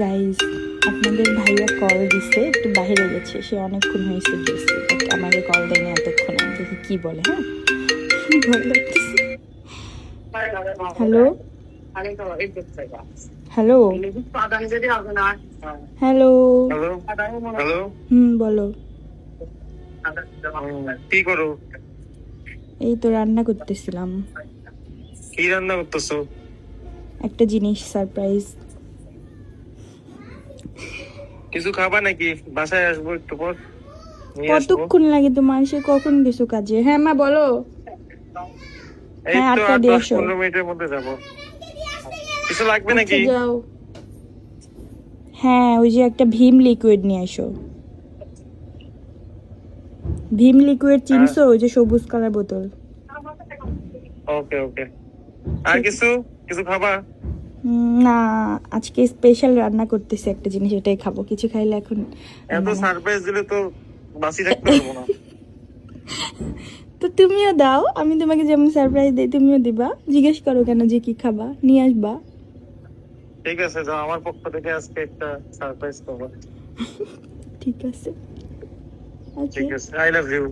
Guys, আপনাদের ভাইয়া call দিছে, একটু বাইরে গেছে, সে অনেকক্ষণ হয়েছে গেছে, বাট আমাকে কল দেয়নি এতক্ষণ। আমি দেখি কি বলে। হ্যাঁ, ভয় লাগতেছে। Hello hello hello. Hello hello, বলো। কি করো? এই তো রান্না করতেছিলাম কি রান্না করতেছো? একটা জিনিস, সারপ্রাইজ। কিছু খাবা নাকি? বাসায় আসবো একটু পর, নিয়ে আসবো। কতক্ষণ লাগে তোমার? সে কখন গেছো কাজে? হ্যাঁ মা বলো। এই হ্যাঁ, তো 8টা আর দিয়ে আসো। 10-15 মিনিটের মধ্যে যাবো। কিছু লাগবে আচ্ছা নাকি? যাও। হ্যাঁ, ওই যে একটা ভীম লিকুইড নিয়ে এসো। ভীম লিকুইড হ্যাঁ, চিনছো? ওই যে সবুজ কালার বোতল। ওকে ওকে। আর কিছু কিছু খাবা? না, আজকে স্পেশাল রান্না করতেছে একটা জিনিস, এটাই খাবো। কিছু খাইলে এখন এত মানে সারপ্রাইজ দিলে তো বাসি রাখতে পারবো না। তো তুমিও দাও, আমি তোমাকে যেমন সারপ্রাইজ দিই তুমিও দিবা। জিজ্ঞেস করো কেন যে কি খাবা, নিয়ে আসবা। ঠিক আছে, যাও, আমার পক্ষ থেকে আজকে একটা সারপ্রাইজ করবো। ঠিক আছে, ওকে। ঠিক আছে, আই লাভ ইউ।